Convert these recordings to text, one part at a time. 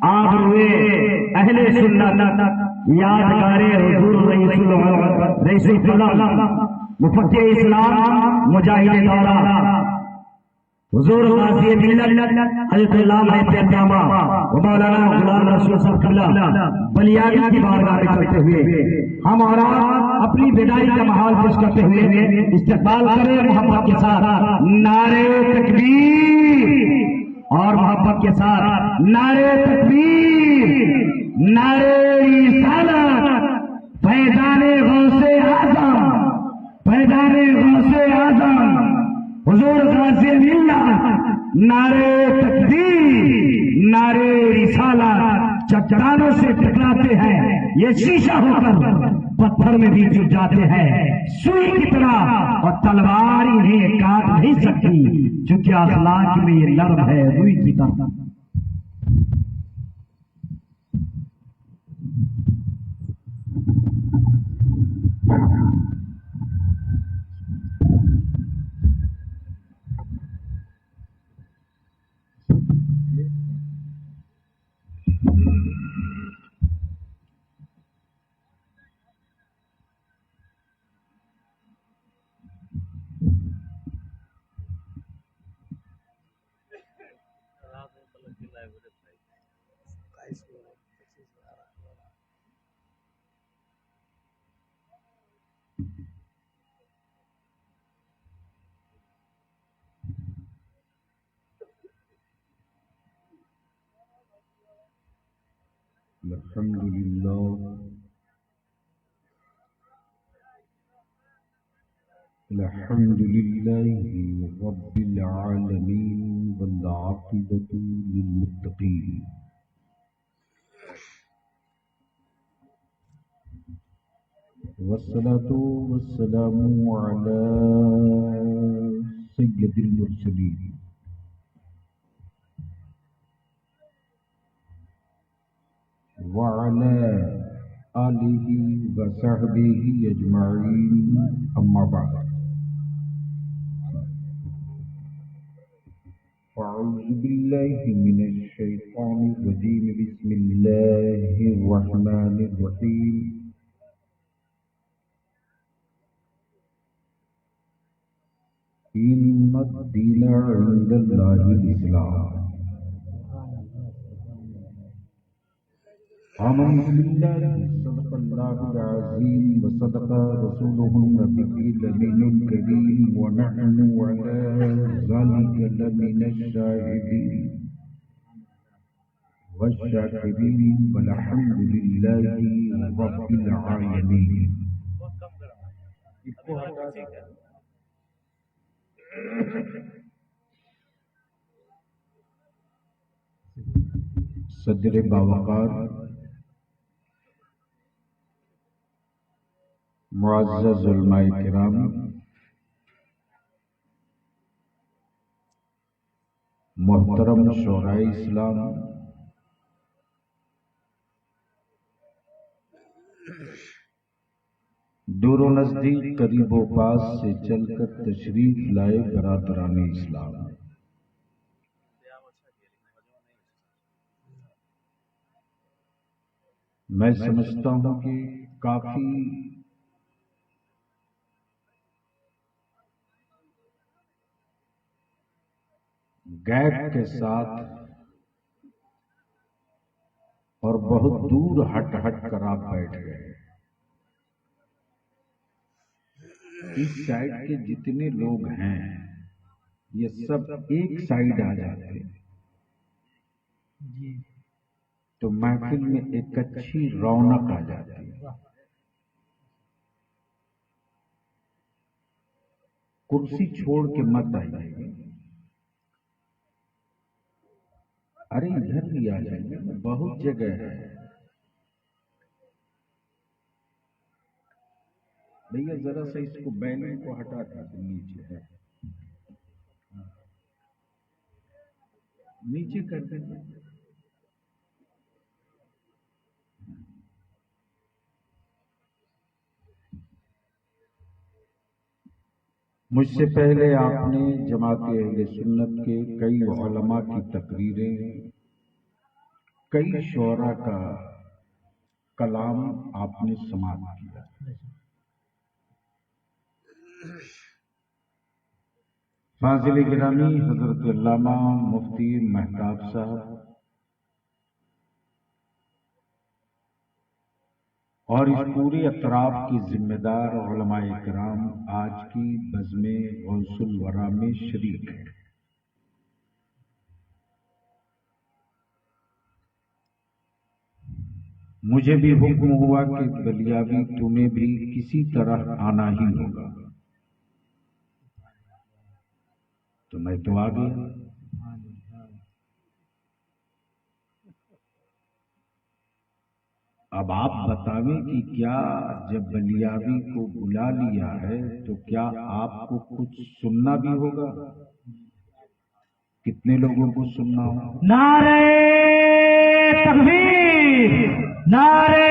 آبروئے اہل سنت یادگار حضور رئیس اللہ مفتی اسلام مجاہد دورہ حضور غازی ملت حضرت علامہ علامہ مولانا غلام رسول صاحب قبلہ بلیاگی کی بارگاہ میں کرتے ہوئے ہم اور اپنی بدائی کا ماحول پیش کرتے ہوئے استقبال کریں محبت کے ساتھ نعرے تکبیر اور محبت کے ساتھ نعرے تکبیر نعرے رسالت فیضان غوث اعظم فیضان غوث اعظم حضور غازی ملت نعرے تکبیر نعرے رسالت چٹانوں سے ٹکراتے ہیں یہ شیشہ ہو کر پتھر میں بھی گر جاتے ہیں سوئی کی طرح اور تلوار انہیں کاٹ نہیں سکتی چونکہ اخلاق میں یہ نرم ہے روئی کی طرح الحمد لله رب العالمين والعاقبة للمتقين والصلاة والسلام على سيد المرسلين وعلى آله وصحبه أجمعين أما بعد أعوذ بالله من الشيطان الرجيم بسم الله الرحمن الرحيم إن الدين عند الله الإسلام آمنت بالله صدق الله العظيم وصدق رسوله النبي الأمين الكريم ونحن على ذلك لمن الشاهدين والشاكرين والحمد لله رب العالمين. صدر باوقار معزز علماء کرام محترم شورائے اسلام دور و نزدیک قریب و پاس سے چل کر تشریف لائے برادران اسلام میں سمجھتا ہوں کہ کافی گیپ کے ساتھ اور بہت دور ہٹ کر آپ بیٹھ گئے. اس سائڈ کے جتنے لوگ ہیں یہ سب ایک سائڈ آ جاتے ہیں تو محفل میں ایک اچھی رونق آ جاتی ہے. کرسی چھوڑ کے مت آئیے، ارے ادھر بھی آ جائیے، بہت جگہ ہے. بھیا ذرا سا اس کو بینر کو ہٹا دیں، نیچے ہے، نیچے کر دیں. مجھ سے پہلے آپ نے جماعت اہل سنت کے کئی علماء کی تقریریں، کئی شعراء کا کلام آپ نے سماعت کیا۔ فاضل گرامی حضرت علامہ مفتی مہتاب صاحب اور اس پورے اطراف کے ذمہ دار علماء کرام آج کی بزم غوث الورا میں شریک ہیں۔ مجھے بھی حکم ہوا کہ بلیابی تمہیں بھی کسی طرح آنا ہی ہوگا، تو میں تو آ گیا۔ اب آپ بتاویں کہ کیا جب بلیابی کو بلا لیا ہے تو کیا آپ کو کچھ سننا بھی ہوگا؟ کتنے لوگوں کو سننا ہو؟ نعرہ تکبیر، نعرہ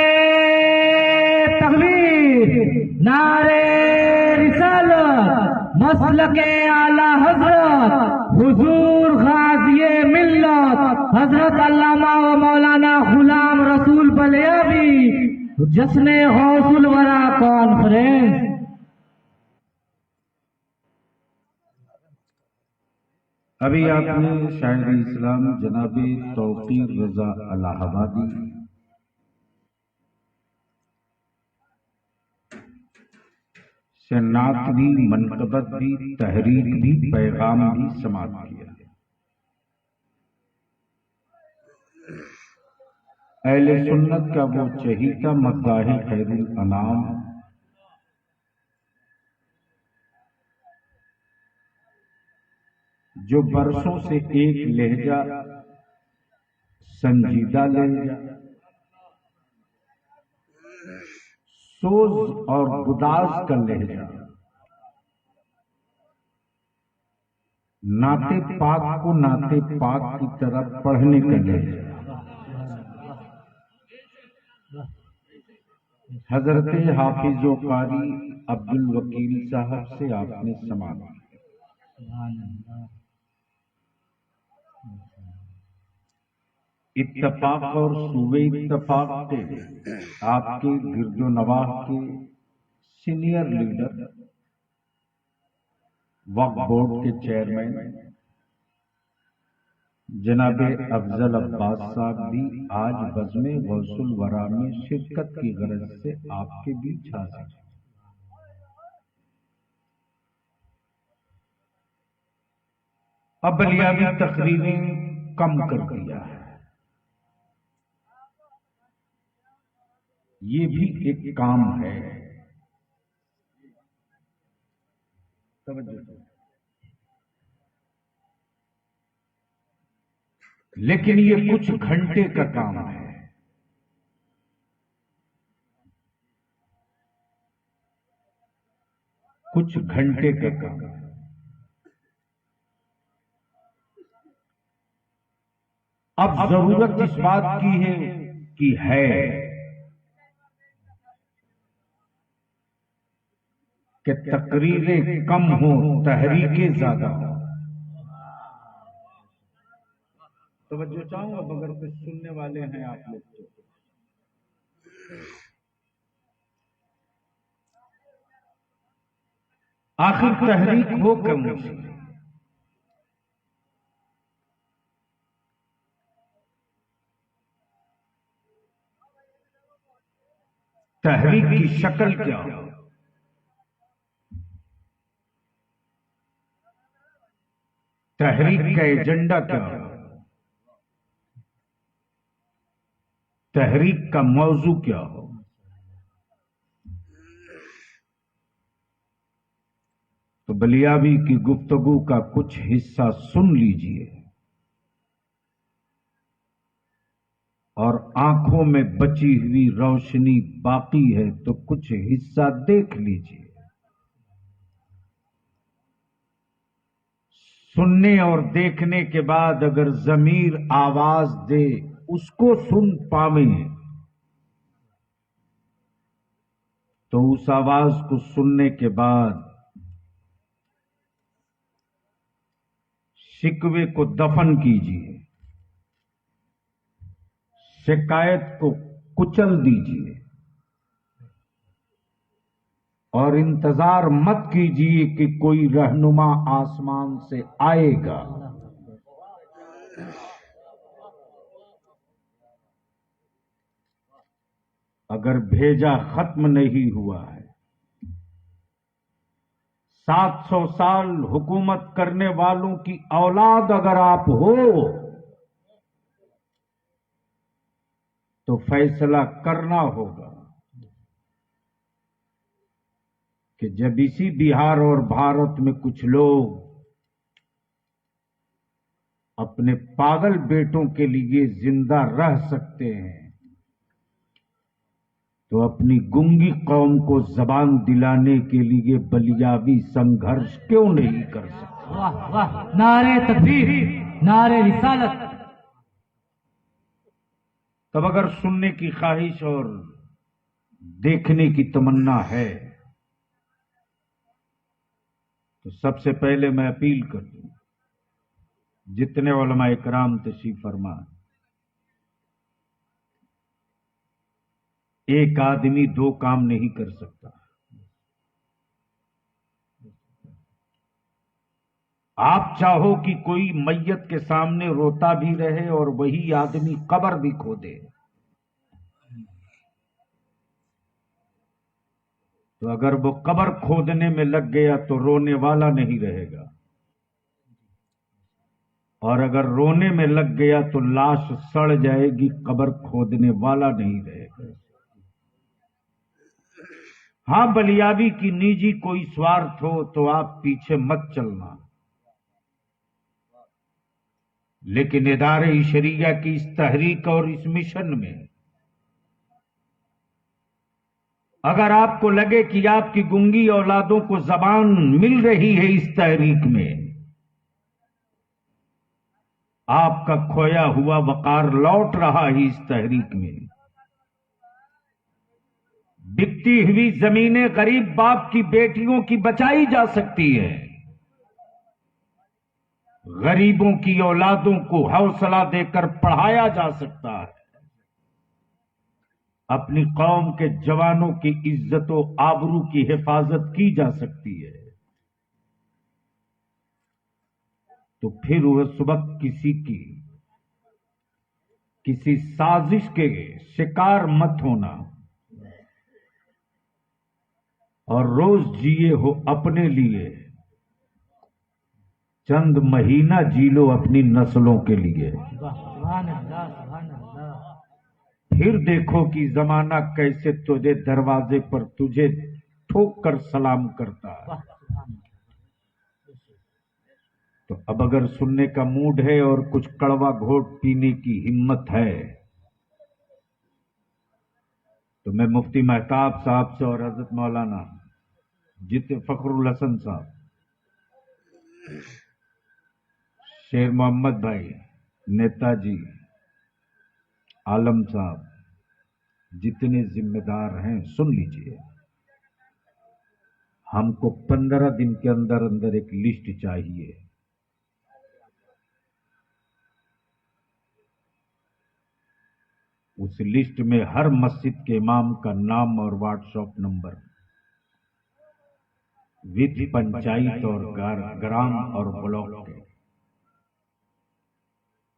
تکبیر، نعرہ رسالت، مسلک اعلی حضرت حضور غازی ملت حضرت علامہ و مولانا غلام رسول بلیابی جشن غوث الورا کانفرنس۔ ابھی آپ نے شاعر اسلام جناب توقیر رضا الہ آبادی سے نعت بھی، منقبت بھی، تحریک بھی، پیغام بھی سماعت کیا۔ اہل سنت کا وہ چہیتا مداح خیر الانام جو برسوں سے ایک لہجہ، سنجیدہ لہجہ، سوز اور گداز کا لہجہ، نعت پاک کو نعت پاک کی طرف پڑھنے کا لہجہ، حضرت حافظ و قاری عبد الوکیل صاحب سے آپ نے سماعت کی۔ اتفاق اور صوبے اتفاق کے آپ کے گرد و نواح کے سینئر لیڈر، وقف بورڈ کے چیئرمین جناب افضل عباس صاحب بھی آج بزم غوث الورا میں شرکت کی غرض سے آپ کے بیچ حاضر ہیں۔ اب بلیابی تقریریں کم کر دیا ہے، یہ بھی ایک کام ہے۔ لیکن یہ کچھ گھنٹے کا کام ہے۔ کچھ گھنٹے کا کام ہے۔ اب ضرورت اس بات کی ہے کہ کہ تقریریں کم ہوں، تحریکیں زیادہ ہوں۔ توجہ چاہوں اب اگر کچھ سننے والے ہیں آپ لوگ تو آخر تحریک ہو کم سے تحریک کی شکل کیا ہو؟ تحریک کا ایجنڈا کیا ہو؟ تحریک کا موضوع کیا ہو؟ تو بلیابی کی گفتگو کا کچھ حصہ سن لیجئے اور آنکھوں میں بچی ہوئی روشنی باقی ہے تو کچھ حصہ دیکھ لیجئے۔ سننے اور دیکھنے کے بعد اگر ضمیر آواز دے اس کو سن پاویں تو اس آواز کو سننے کے بعد شکوے کو دفن کیجیے، شکایت کو کچل دیجیے، اور انتظار مت کیجیے کہ کوئی رہنما آسمان سے آئے گا۔ اگر بھیجا ختم نہیں ہوا ہے، 700 سال حکومت کرنے والوں کی اولاد اگر آپ ہو تو فیصلہ کرنا ہوگا کہ جب اسی بہار اور بھارت میں کچھ لوگ اپنے پاگل بیٹوں کے لیے زندہ رہ سکتے ہیں تو اپنی گنگی قوم کو زبان دلانے کے لیے بلیاوی سنگھرش کیوں نہیں کر سکتے؟ واہ واہ، نعرے تکبیر، نعرے رسالت۔ تب اگر سننے کی خواہش اور دیکھنے کی تمنا ہے تو سب سے پہلے میں اپیل کر دوں، جتنے علماء کرام تشریف فرما، ایک آدمی 2 کام نہیں کر سکتا۔ آپ چاہو کہ کوئی میت کے سامنے روتا بھی رہے اور وہی آدمی قبر بھی کھودے، تو اگر وہ قبر کھودنے میں لگ گیا تو رونے والا نہیں رہے گا، اور اگر رونے میں لگ گیا تو لاش سڑ جائے گی، قبر کھودنے والا نہیں رہے گا۔ ہاں، بلیابی کی نیجی کوئی سوارتھ ہو تو آپ پیچھے مت چلنا، لیکن ادارے شریعہ کی اس تحریک اور اس مشن میں اگر آپ کو لگے کہ آپ کی گنگی اولادوں کو زبان مل رہی ہے اس تحریک میں، آپ کا کھویا ہوا وقار لوٹ رہا ہے اس تحریک میں، بکتی ہوئی زمینیں غریب باپ کی بیٹیوں کی بچائی جا سکتی ہے، غریبوں کی اولادوں کو حوصلہ دے کر پڑھایا جا سکتا ہے، اپنی قوم کے جوانوں کی عزت و آبرو کی حفاظت کی جا سکتی ہے، تو پھر اس وقت کسی سازش کے شکار مت ہونا، اور روز جیے ہو اپنے لیے، چند مہینہ جی لو اپنی نسلوں کے لیے، سبحان اللہ، سبحان اللہ۔ پھر دیکھو کہ زمانہ کیسے تجھے دروازے پر تجھے ٹھوک کر سلام کرتا ہے۔ تو اب اگر سننے کا موڈ ہے اور کچھ کڑوا گھونٹ پینے کی ہمت ہے تو میں مفتی مہتاب صاحب سے اور حضرت مولانا فخر الحسن صاحب، شیر محمد بھائی، نیتا جی، عالم صاحب، جتنے ذمہ دار ہیں سن لیجئے، ہم کو 15 دن کے اندر اندر ایک لسٹ چاہیے، اس لسٹ میں ہر مسجد کے امام کا نام اور what's app number with panchayat اور گرام اور بلاک کے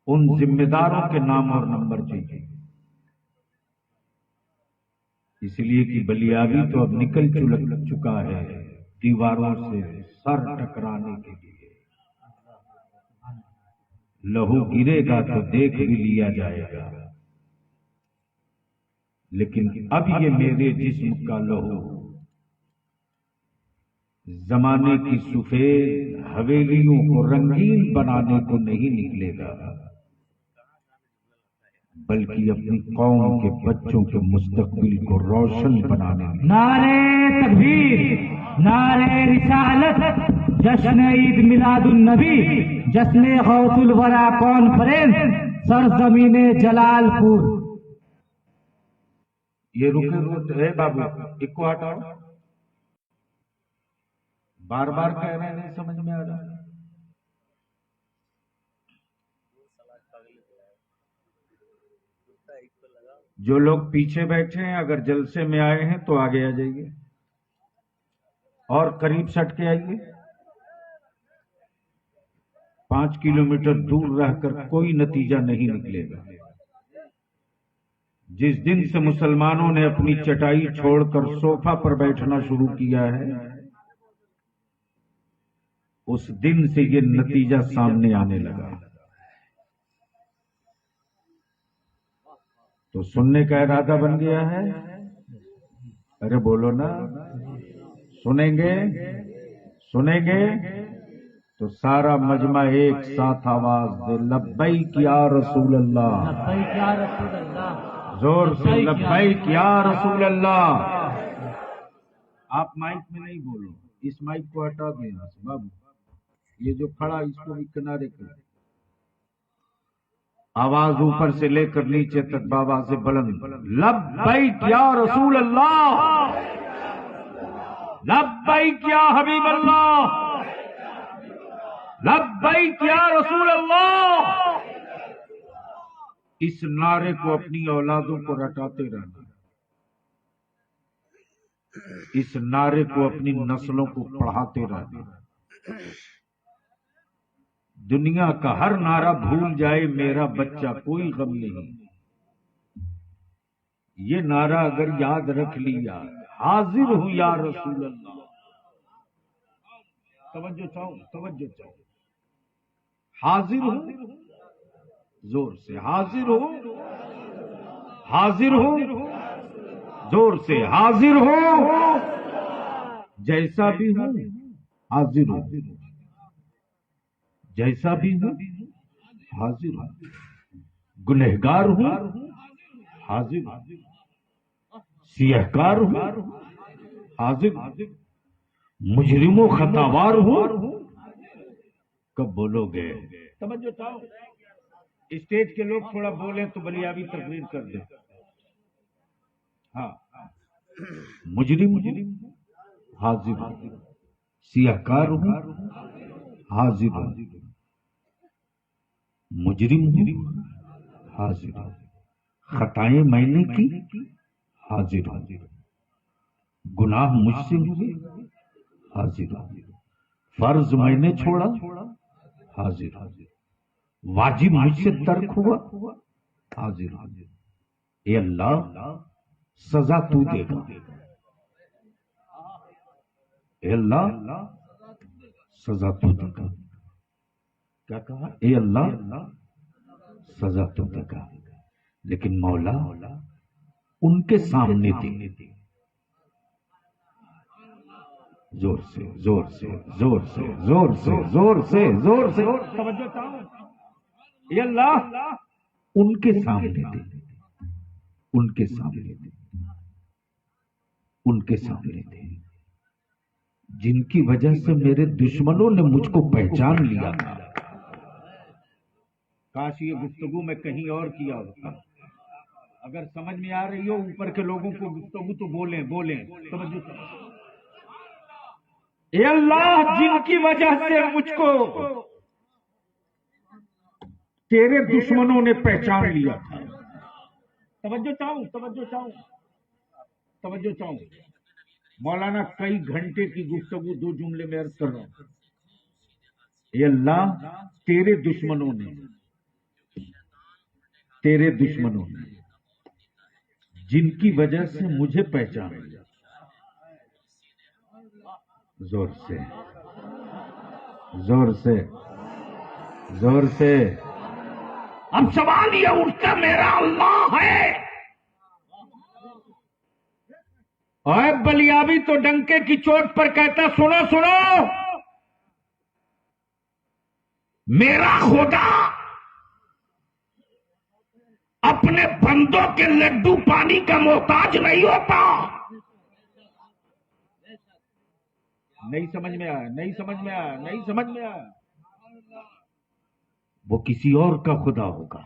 ان ذمہ داروں کے نام اور نمبر چاہیے، اس لیے کہ بلیابی تو اب نکل چکا ہے دیواروں سے سر ٹکرانے کے لیے، لہو گرے گا تو دیکھ بھی لیا جائے گا، لیکن اب یہ میرے جسم کا لہو زمانے کی سفید حویلیوں کو رنگین بنانے کو نہیں نکلے گا، بلکہ اپنی قوم کے بچوں کے مستقبل کو روشن بنانے میں۔ نعرے تکبیر، نعرے رسالت، جشن عید میلاد النبی، جشن غوث الورا کانفرنس سرزمین جلال پور۔ یہ رکے ہے بابو، ایک کو ہٹاؤ، بار بار کہہ رہے ہیں نہیں سمجھ میں آ رہا۔ جو لوگ پیچھے بیٹھے ہیں اگر جلسے میں آئے ہیں تو آگے آ جائیے اور قریب سٹ کے آئیے. 5 کلومیٹر دور رہ کر کوئی نتیجہ نہیں نکلے گا. جس دن سے مسلمانوں نے اپنی چٹائی چھوڑ کر صوفہ پر بیٹھنا شروع کیا ہے اس دن سے یہ نتیجہ سامنے آنے لگا. تو سننے کا ارادہ بن گیا ہے. ارے بولو نا. سنیں گے سنیں گے تو سارا مجمع ایک ساتھ آواز دے لبیک یا رسول اللہ. لبیک یا رسول اللہ. زور سے لبیک یا رسول اللہ. آپ مائک میں نہیں بولو. اس مائک کو ہٹا دیں یہاں سے بابو. یہ جو کھڑا اس کو بھی کنارے کر. آواز اوپر سے لے کر نیچے تک بابا سے بلند. لبیک یا رسول اللہ. لبیک یا حبیب اللہ. لبیک یا رسول اللہ. اس نعرے کو اپنی اولادوں کو رٹاتے رہنا. اس نعرے کو اپنی نسلوں کو پڑھاتے رہنا. دنیا کا ہر نعرہ بھول جائے میرا بچہ کوئی غم نہیں. یہ نعرہ اگر یاد رکھ لیا حاضر ہوں یا رسول اللہ. توجہ چاہو. حاضر ہوں. زور سے حاضر ہوں. حاضر ہوں. زور سے حاضر ہوں. جیسا بھی ہوں حاضر ہوں. جیسا بھی ہوں حاضر ہوں. گنہگار ہوں حاضر ہوں. سیہکار ہوں حاضر ہوں. مجرم و خطاوار ہوں. کب بولو گے؟ توجہ چاہو. اسٹیج کے لوگ تھوڑا بولیں تو بلیابی تقریر کر دیں. ہاں. مجرم حاضر ہوں. سیہکار ہوں حاضر ہوں. مجرم ہوں حاضر ہوں. خطائیں میں نے کی حاضر ہوں. گناہ مجھ سے ہوئے حاضر ہوں. فرض میں نے چھوڑا حاضر ہوں. واجب مجھ سے ترک ہوا حاضر ہوں. اے اللہ سزا تو دے گا. اے اللہ سزا تو دے گا. کیا کہا؟ اے اللہ سزا تو دے گا لیکن مولا ان کے سامنے دے. زور سے زور سے زور سے زور سے زور سے زور سے. توجہ چاہو. اے اللہ ان کے سامنے دے. ان کے سامنے دے. ان کے سامنے دے جن کی وجہ سے میرے دشمنوں نے مجھ کو پہچان لیا تھا. کاش یہ گفتگو میں کہیں اور کیا ہوتا. اگر سمجھ میں آ رہی ہو اوپر کے لوگوں کو گفتگو تو بولیں بولیں. توجہ. اے اللہ جن کی وجہ سے مجھ کو تیرے دشمنوں نے پہچان لیا تھا. توجہ چاہوں. توجہ چاہوں. توجہ چاہوں. مولانا کئی گھنٹے کی گفتگو 2 جملے میں عرض کر رہا ہوں. اے اللہ تیرے دشمنوں نے جن کی وجہ سے مجھے پہچان لیا. زور سے زور سے زور سے. اب سوال یہ اٹھتا میرا اللہ ہے. اور بلیابی تو ڈنکے کی چوٹ پر کہتا سنو سنو میرا خدا اپنے بندوں کے لڈو پانی کا محتاج نہیں ہوتا. نہیں سمجھ میں آیا. نہیں سمجھ میں آیا. نہیں سمجھ میں آیا. وہ کسی اور کا خدا ہوگا.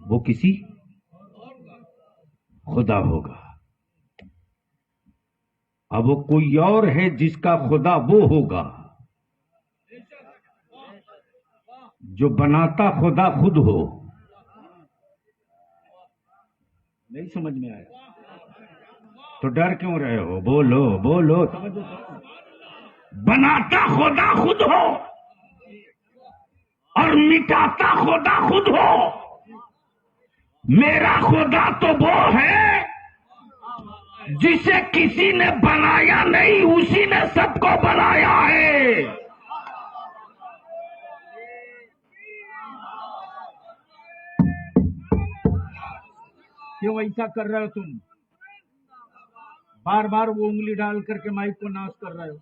وہ کسی خدا ہوگا. اب وہ کوئی اور ہے جس کا خدا وہ ہوگا جو بناتا خدا خود ہو. نہیں سمجھ میں آیا تو ڈر کیوں رہے ہو؟ بولو بولو. بناتا خدا خود ہو اور مٹاتا خدا خود ہو. میرا خدا تو وہ ہے جسے کسی نے بنایا نہیں، اسی نے سب کو بنایا ہے. کیوں ایسا کر رہے ہو تم؟ بار بار وہ انگلی ڈال کر کے مائک کو ناش کر رہے ہو.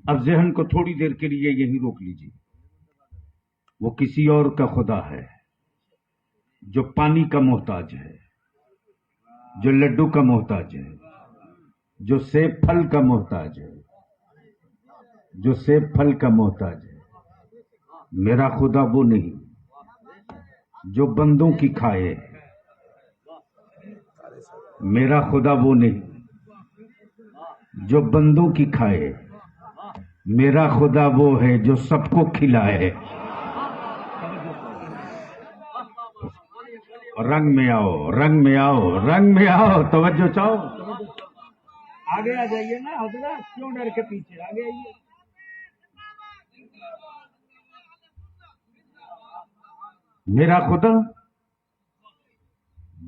اب ذہن کو تھوڑی دیر کے لیے یہی روک لیجیے. وہ کسی اور کا خدا ہے جو پانی کا محتاج ہے، جو لڈو کا محتاج ہے، جو سیب پھل کا محتاج ہے، جو سیب پھل کا محتاج ہے. میرا خدا وہ نہیں جو بندوں کی کھائے. میرا خدا وہ نہیں جو بندوں کی کھائے. میرا خدا وہ ہے جو سب کو کھلائے. رنگ میں آؤ، رنگ میں آؤ، رنگ میں آؤ. توجہ چاہو، آگے آ جائیے نا حضرت، کیوں ڈر کے پیچھے؟ آگے آئیے. میرا خدا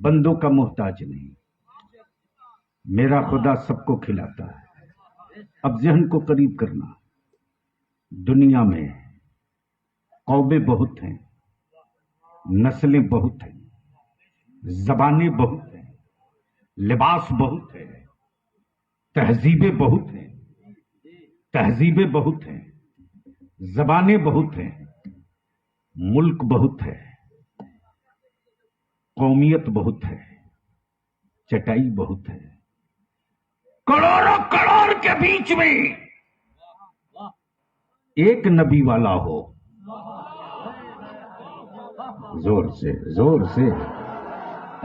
بندوں کا محتاج نہیں، میرا خدا سب کو کھلاتا ہے. اب ذہن کو قریب کرنا. دنیا میں قومیں بہت ہیں، نسلیں بہت ہیں، زبانیں بہت ہیں، لباس بہت ہے، تہذیبیں بہت ہیں، تہذیبیں بہت ہیں، زبانیں بہت ہیں، ملک بہت ہے، قومیت بہت ہے، چٹائی بہت ہے. کروڑوں کروڑ کے بیچ میں ایک نبی والا ہو. زور سے، زور سے،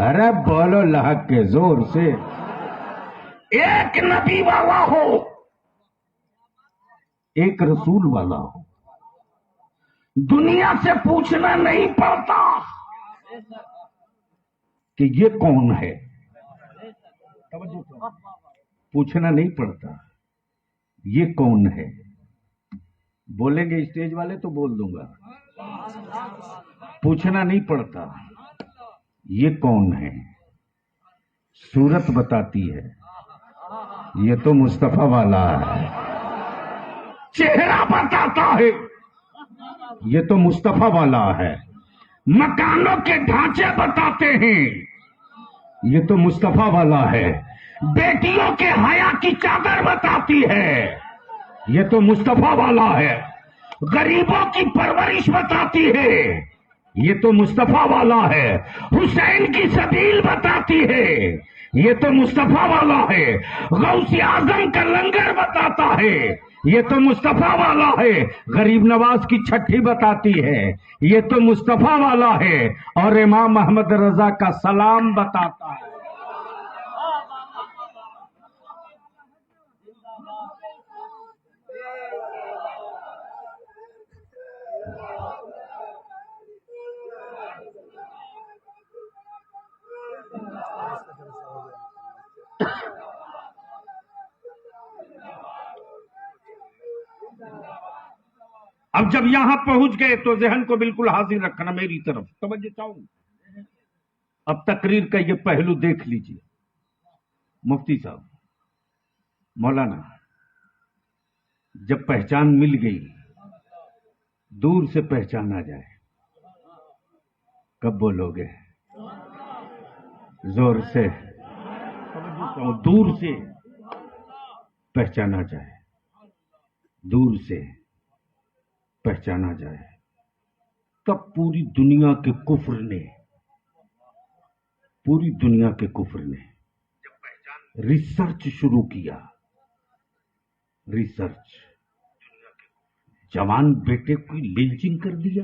ارے بولو لحق کے زور سے. ایک نبی والا ہو، ایک رسول والا ہو. دنیا سے پوچھنا نہیں پڑتا کہ یہ کون ہے. پوچھنا نہیں پڑتا یہ کون ہے. بولیں گے اسٹیج والے تو بول دوں گا. پوچھنا نہیں پڑتا یہ کون ہے. صورت بتاتی ہے یہ تو مصطفیٰ والا ہے. چہرہ بتاتا ہے یہ تو مصطفیٰ والا ہے. مکانوں کے ڈھانچے بتاتے ہیں یہ تو مصطفیٰ والا ہے. بیٹیوں کے حیا کی چادر بتاتی ہے یہ تو مصطفیٰ والا ہے. غریبوں کی پرورش بتاتی ہے یہ تو مصطفیٰ والا ہے. حسین کی سبیل بتاتی ہے یہ تو مصطفیٰ والا ہے. غوث اعظم کا لنگر بتاتا ہے یہ تو مصطفیٰ والا ہے. غریب نواز کی چھٹی بتاتی ہے یہ تو مصطفیٰ والا ہے. اور امام محمد رضا کا سلام بتاتا ہے. اب جب یہاں پہنچ گئے تو ذہن کو بالکل حاضر رکھنا میری طرف. توجہ چاہوں. اب تقریر کا یہ پہلو دیکھ لیجیے. مفتی صاحب، مولانا، جب پہچان مل گئی، دور سے پہچانا جائے، کب بولو گے؟ زور سے. دور سے پہچانا جائے، دور سے پہچانا جائے. تب پوری دنیا کے کفر نے، پوری دنیا کے کفر نے ریسرچ شروع کیا. ریسرچ. جوان بیٹے کو لنچنگ کر دیا.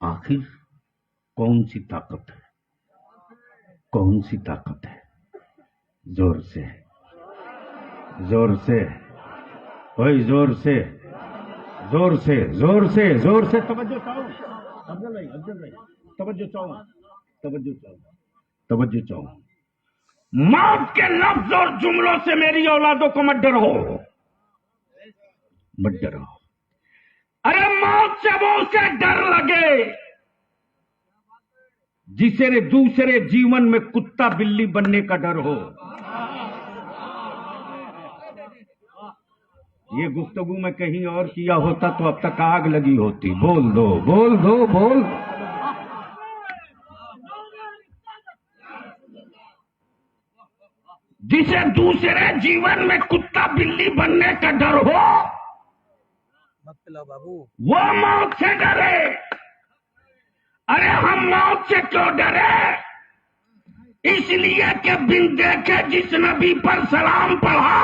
آخر کون سی طاقت ہے؟ کون سی طاقت ہے؟ زور سے، زور سے، کوئی زور سے، زور سے، زور سے، زور سے توجہ چاہو افضل بھائی، افضل بھائی توجہ چاہو، توجہ چاہو، توجہ چاہو۔ موت کے لفظ اور جملوں سے میری اولادوں کو مت ڈرو، مت ڈرو۔ ارے موت سے وہ اسے ڈر لگے جسے دوسرے جیون میں کتا بلی بننے کا ڈر ہو۔ یہ گفتگو میں کہیں اور کیا ہوتا تو اب تک آگ لگی ہوتی۔ بول دو، بول دو، بول دو۔ جسے دوسرے جیون میں کتا بلی بننے کا ڈر ہو وہ موت سے ڈرے۔ ارے ہم موت سے کیوں ڈرے؟ اس لیے کہ بن دیکھے جس نبی پر سلام پڑھا،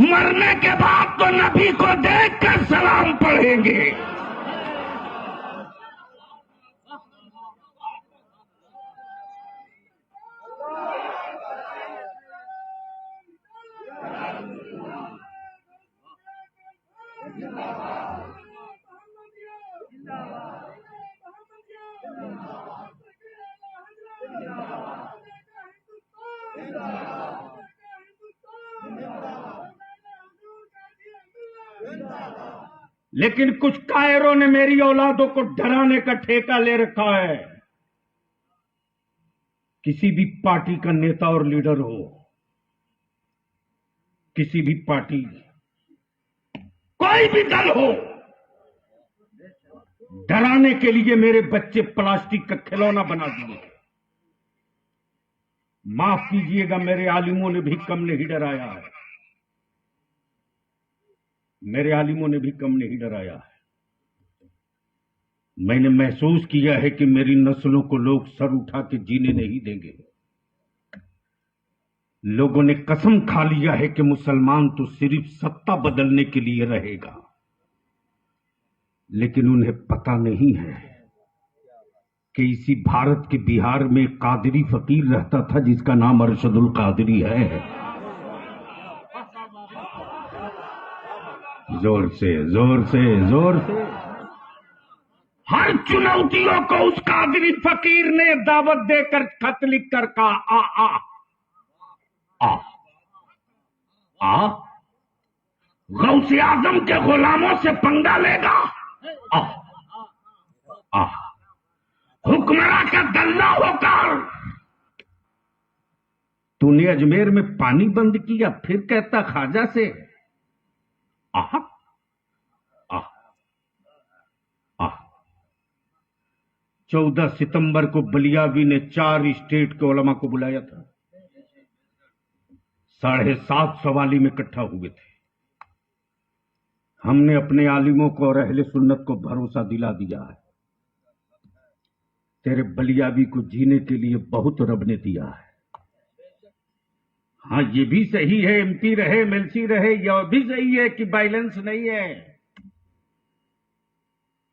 مرنے کے بعد تو نبی کو دیکھ کر سلام پڑھیں گے۔ لیکن کچھ قائروں نے میری اولادوں کو ڈرانے کا ٹھیکہ لے رکھا ہے۔ کسی بھی پارٹی کا نیتا اور لیڈر ہو، کسی بھی پارٹی، کوئی بھی دل ہو، ڈرانے کے لیے میرے بچے پلاسٹک کا کھلونا بنا دیے۔ معاف کیجئے گا، میرے عالموں نے بھی کم نہیں ڈرایا ہے، میرے عالموں نے بھی کم نہیں ڈرایا ہے۔ میں نے محسوس کیا ہے کہ میری نسلوں کو لوگ سر اٹھا کے جینے نہیں دیں گے۔ لوگوں نے قسم کھا لیا ہے کہ مسلمان تو صرف ستا بدلنے کے لیے رہے گا، لیکن انہیں پتہ نہیں ہے کہ اسی بھارت کے بہار میں ایک قادری فقیر رہتا تھا جس کا نام ارشد القادری ہے۔ زور سے، زور سے، زور سے۔ ہر چنوتیوں کو اس قادری فقیر نے دعوت دے کر خط لکھ کر کہا آ آ آ آ غوث اعظم کے غلاموں سے پنگا لے گا، آ آ حکمراں کا دلہ ہو کر تو نے اجمیر میں پانی بند کیا، پھر کہتا خواجہ سے آہ آہ آہ۔ 14 ستمبر کو بلیاوی نے 4 اسٹیٹ کے علماء کو بلایا تھا، 750 عالم اکٹھا ہوئے تھے۔ ہم نے اپنے عالموں کو اور اہل سنت کو بھروسہ دلا دیا ہے، تیرے بلیاوی کو جینے کے لیے بہت رب نے دیا ہے۔ ہاں یہ بھی صحیح ہے ایم پی رہے ایم ایل سی رہے، یہ بھی صحیح ہے کہ بیلنس نہیں ہے،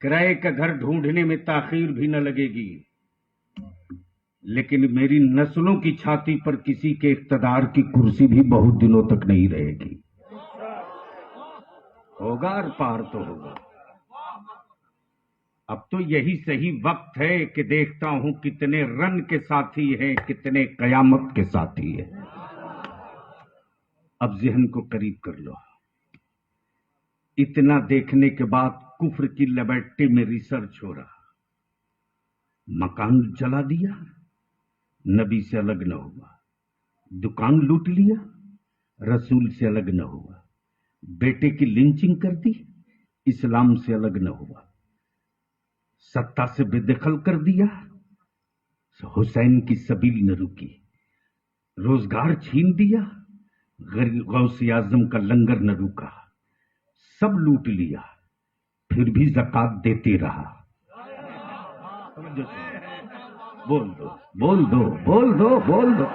کرائے کا گھر ڈھونڈنے میں تاخیر بھی نہ لگے گی، لیکن میری نسلوں کی چھاتی پر کسی کے اقتدار کی کرسی بھی بہت دنوں تک نہیں رہے گی۔ ہوگا اور پار تو ہوگا۔ اب تو یہی صحیح وقت ہے کہ دیکھتا ہوں کتنے رن کے ساتھی ہیں، کتنے قیامت کے ساتھی ہیں۔ اب ذہن کو قریب کر لو۔ اتنا دیکھنے کے بعد کفر کی لیبارٹری میں ریسرچ ہو رہا، مکان جلا دیا، نبی سے الگ نہ ہوا، دکان لوٹ لیا، رسول سے الگ نہ ہوا، بیٹے کی لنچنگ کر دی، اسلام سے الگ نہ ہوا، ستا سے بے دخل کر دیا، حسین کی سبیل نہ رکی، روزگار چھین دیا، غوث اعظم کا لنگر نہ رکا، سب لوٹ لیا، پھر بھی زکات دیتے رہا۔ بول دو، بول دو، بول دو، بول دو۔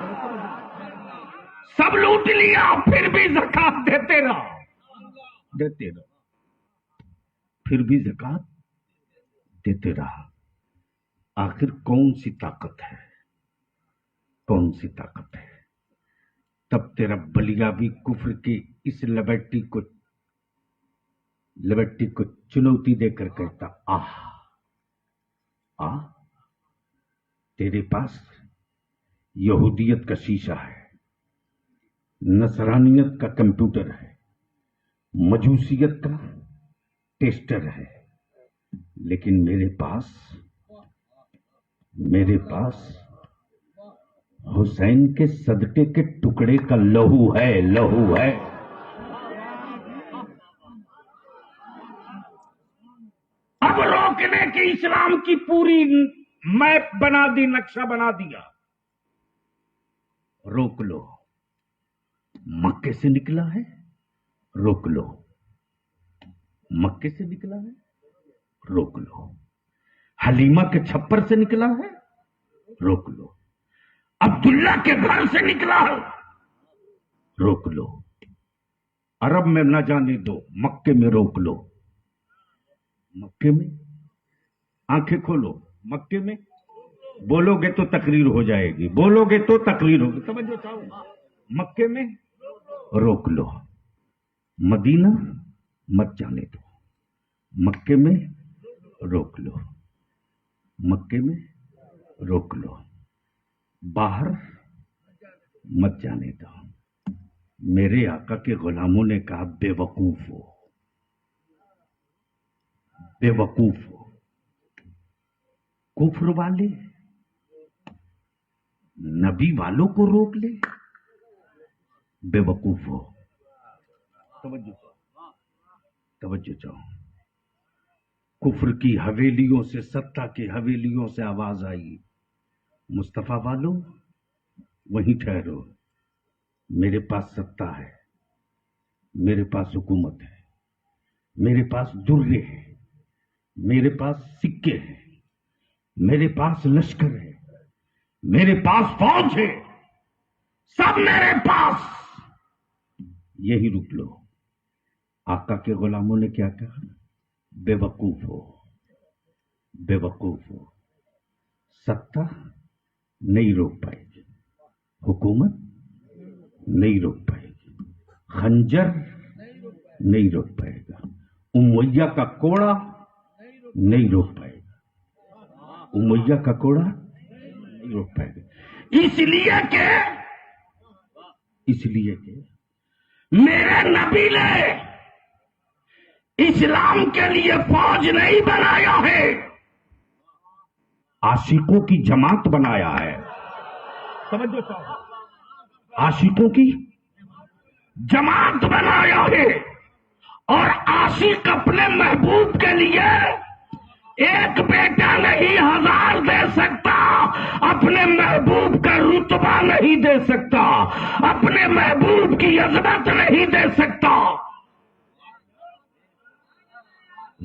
سب لوٹ لیا پھر بھی زکات دیتے رہا، دیتے رہا، پھر بھی زکات دیتے رہا۔ آخر کون سی طاقت ہے، کون سی طاقت ہے؟ تب تیرا بلیا بھی کفر کی اس لبٹی کو چنوتی دے کر کہتا تیرے پاس یہودیت کا شیشہ ہے، نصرانیت کا کمپیوٹر ہے، مجوسیت کا ٹیسٹر ہے، لیکن میرے پاس حسین کے صدقے کے ٹکڑے کا لہو ہے۔ اب روکنے کی اسلام کی پوری میپ بنا دی، نقشہ بنا دیا۔ روک لو، مکے سے نکلا ہے، روک لو، مکے سے نکلا ہے، روک لو، حلیمہ کے چھپر سے نکلا ہے، روک لو، عبداللہ کے گھر سے نکلا ہے، روک لو، عرب میں نہ جانے دو، مکے میں روک لو، مکے میں آنکھیں کھولو، مکے میں بولو گے تو تقریر ہو جائے گی، بولو گے تو تقریر ہوگی، توجہ چاہو، مکے میں روک لو، مدینہ مت جانے دو، مکے میں روک لو، مکے میں روک لو، باہر مت جانے دو۔ میرے آقا کے غلاموں نے کہا بے وقوف ہو، بے وقوف ہو، کفر والے نبی والوں کو روک لے، بے وقوف ہو۔ توجہ چاہو، کفر کی حویلیوں سے، ستہ کی حویلیوں سے آواز آئی، مصطفیٰ والوں وہیں ٹھہرو، میرے پاس ستہ ہے، میرے پاس حکومت ہے، میرے پاس درے ہیں، میرے پاس سکے ہیں، میرے پاس لشکر ہے، میرے پاس فوج ہے، سب میرے پاس، یہی رک لو۔ آقا کے غلاموں نے کیا کہا؟ بے وقوف ہو، بے وقوف ہو، ستہ نہیں روک پائے گی، حکومت نہیں روک پائے گی، خنجر نہیں روک پائے گا، امیہ کا کوڑا نہیں روک پائے گا، امیہ کا کوڑا نہیں روک پائے گا، اس لیے کہ میرے نبی نے اسلام کے لیے فوج نہیں بنایا ہے، عاشقوں کی جماعت بنایا ہے۔ توجہ چاہو، عاشقوں کی جماعت بنایا ہے، اور عاشق اپنے محبوب کے لیے ایک بیٹا نہیں 1000 دے سکتا، اپنے محبوب کا رتبہ نہیں دے سکتا، اپنے محبوب کی عظمت نہیں دے سکتا۔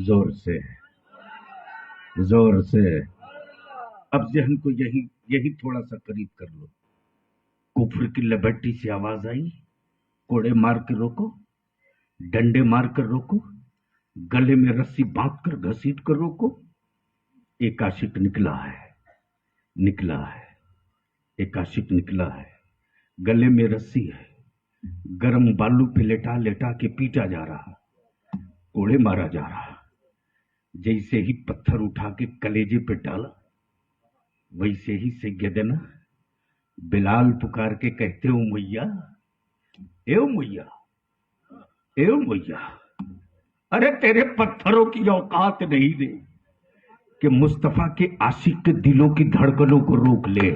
زور سے، زور سے، اب ذہن کو یہی تھوڑا سا قریب کر لو۔ کفر کی لبٹی سے آواز آئی، کوڑے مار کے روکو، ڈنڈے مار کر روکو، گلے میں رسی باندھ کر گھسیٹ کر روکو۔ ایک عاشق نکلا ہے، ایک عاشق نکلا ہے، گلے میں رسی ہے، گرم بالو پہ لٹا کے پیٹا جا رہا، کوڑے مارا جا رہا، جیسے ہی پتھر اٹھا کے کلیجے پہ ڈالا، ویسے ہی سیدنا بلال پکار کے کہتے امیہ، اے امیہ، اے امیہ، ارے تیرے پتھروں کی اوقات نہیں دے کہ مصطفیٰ کے عاشق کے دلوں کی دھڑکنوں کو روک لے۔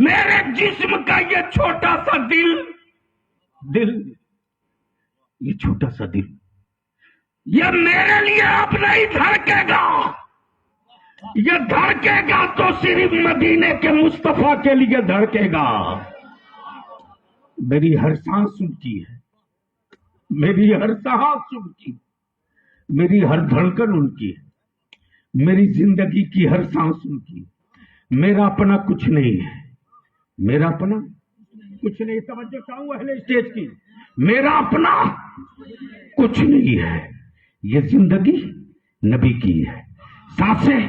میرے جسم کا یہ چھوٹا سا دل، یہ چھوٹا سا دل، یہ میرے لیے اب نہیں دھڑکے گا، یہ دھڑکے گا تو صرف مدینے کے مصطفیٰ کے لیے دھڑکے گا۔ میری ہر سانس ان کی ہے، میری ہر سانس ان کی، میری ہر دھڑکن ان کی ہے، میری زندگی کی ہر سانس ان کی۔ میرا اپنا کچھ نہیں ہے، میرا اپنا کچھ نہیں۔ توجہ چاہوں اہل اسٹیج کی، میرا اپنا کچھ نہیں ہے، یہ زندگی نبی کی ہے، سانسیں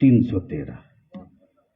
313,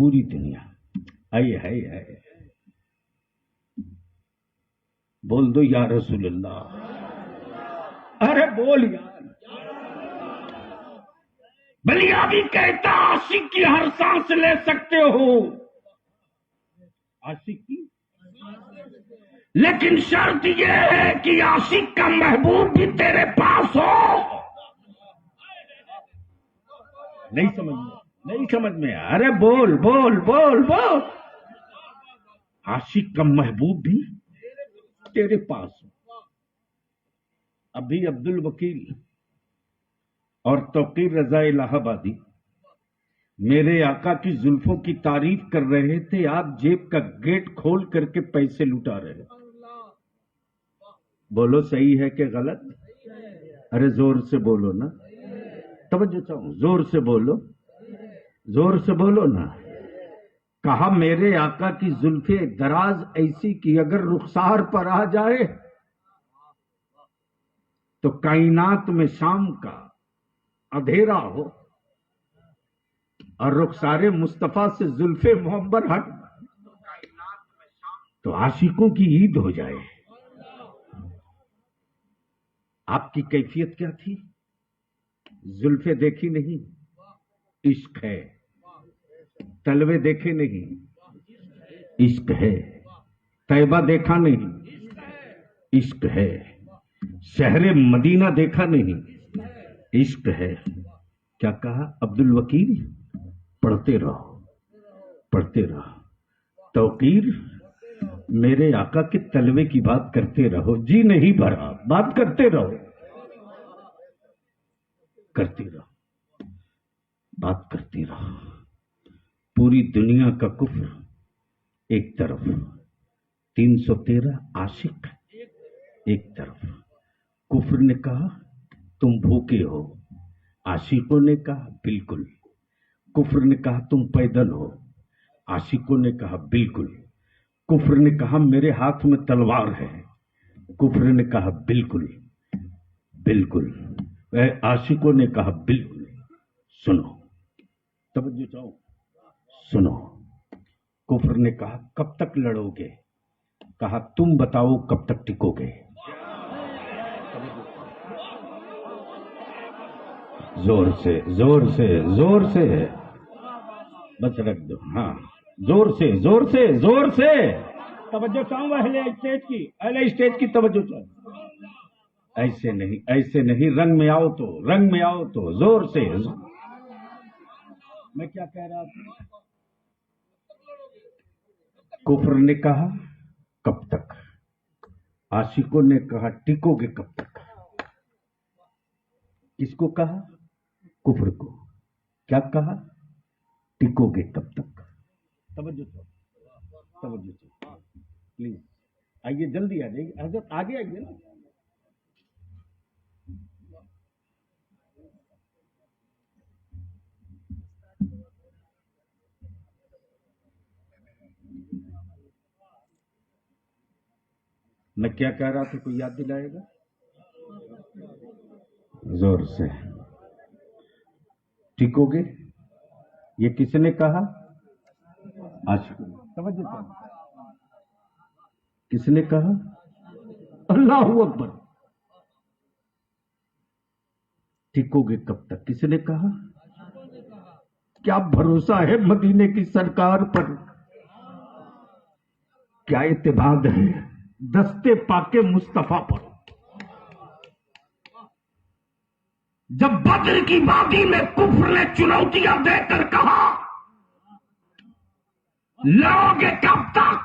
پوری دنیا ہے بول دو یا رسول اللہ، ارے بول یار، بلیا بھی کہتا عاشق کی ہر سانس لے سکتے ہو، عاشق کی، لیکن شرط یہ ہے کہ عاشق کا محبوب بھی تیرے پاس ہو۔ نہیں سمجھ میں، ارے بول بول بول بول، عاشق کا محبوب بھی تیرے پاس ہو۔ ابھی عبد الوکیل اور توقیر رضا الہ آبادی میرے آقا کی زلفوں کی تعریف کر رہے تھے، آپ جیب کا گیٹ کھول کر کے پیسے لٹا رہے۔ بولو صحیح ہے کہ غلط؟ ارے زور سے بولو نا، توجہ چاہوں، زور سے بولو، زور سے بولو نا۔ کہا میرے آقا کی زلفیں دراز ایسی کہ اگر رخسار پر آ جائے تو کائنات میں شام کا اندھیرا ہو اور رخسار مصطفیٰ سے زلفیں محمر ہٹ تو عاشقوں کی عید ہو جائے۔ آپ کی کیفیت کیا تھی؟ زلفیں دیکھی نہیں، عشق ہے، تلوے دیکھے نہیں، عشق ہے، طیبہ دیکھا نہیں، عشق ہے، شہر مدینہ دیکھا نہیں، عشق ہے۔ کیا کہا عبد الوکیل؟ پڑھتے رہو پڑھتے رہو، توقیر میرے آقا کے تلوے کی بات کرتے رہو، جی نہیں بھرا، بات کرتے رہو کرتے رہو بات کرتے رہو۔ پوری دنیا کا کفر ایک طرف، 313 عاشق ایک طرف۔ کفر نے کہا تم بھوکے ہو، عاشقوں نے کہا بالکل۔ کفر نے کہا تم پیدل ہو، عاشقوں نے کہا بالکل۔ کفر نے کہا میرے ہاتھ میں تلوار ہے، کفر نے کہا بالکل بالکل۔ عاشقوں نے کہا بالکل۔ سنو، توجہ چاہو، سنو۔ کفر نے کہا کب تک لڑو گے؟ کہا تم بتاؤ کب تک ٹکو گے؟ زور سے زور سے زور سے، بس رکھ دو، ہاں زور سے زور سے زور سے۔ توجہ چاہوں اہل اسٹیج کی توجہ چاہوں۔ ایسے نہیں، رنگ میں آؤ تو، رنگ میں آؤ تو، زور سے۔ میں کیا کہہ رہا تھا؟ کفر نے کہا کب تک، عاشقوں نے کہا ٹکو گے کب تک؟ کس کو کہا؟ کفر کو۔ کیا کہا؟ ٹکو گے کب تک؟ توجہ پلیز، آئیے جلدی آ جائیے حضرت، آگے آئیے نا۔ میں کیا کہہ رہا تھا، کوئی یاد دلائے گا؟ زور سے۔ ٹکو گے، یہ کس نے کہا؟ عاشق۔ توجہ، کس نے کہا؟ اللہ اکبر۔ ٹکو گے کب تک کس نے کہا؟ کیا بھروسہ ہے مدینے کی سرکار پر، کیا اعتماد ہے دستے پاکے مصطفیٰ پر۔ جب بدر کی وادی میں کفر نے چنوتیاں دے کر کہا لڑو گے کب تک،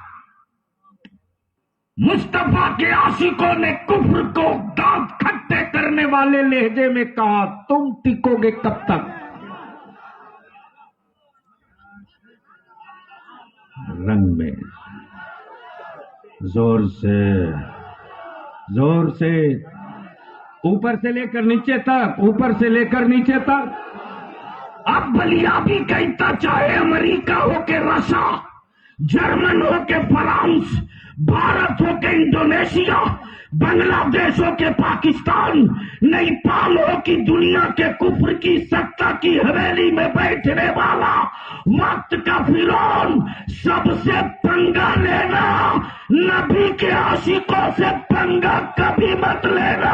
مصطفیٰ کے عاشقوں نے کفر کو دانت کھٹے کرنے والے لہجے میں کہا تم ٹکو گے کب تک؟ رنگ میں، زور سے زور سے، اوپر سے لے کر نیچے تک، اوپر سے لے کر نیچے تک۔ اب بلیا بھی کہتا چاہے امریکہ ہو کے رشیا، جرمن ہو کے فرانس، بھارت ہو کے انڈونیشیا، بنگلہ دیش ہو کے پاکستان، نیپال ہو کی دنیا کے کفر کی سکتا کی حویلی میں بیٹھنے والا وقت کا فرعون سب سے پنگا لینا، نبی کے عاشقوں سے پنگا کبھی مت لینا۔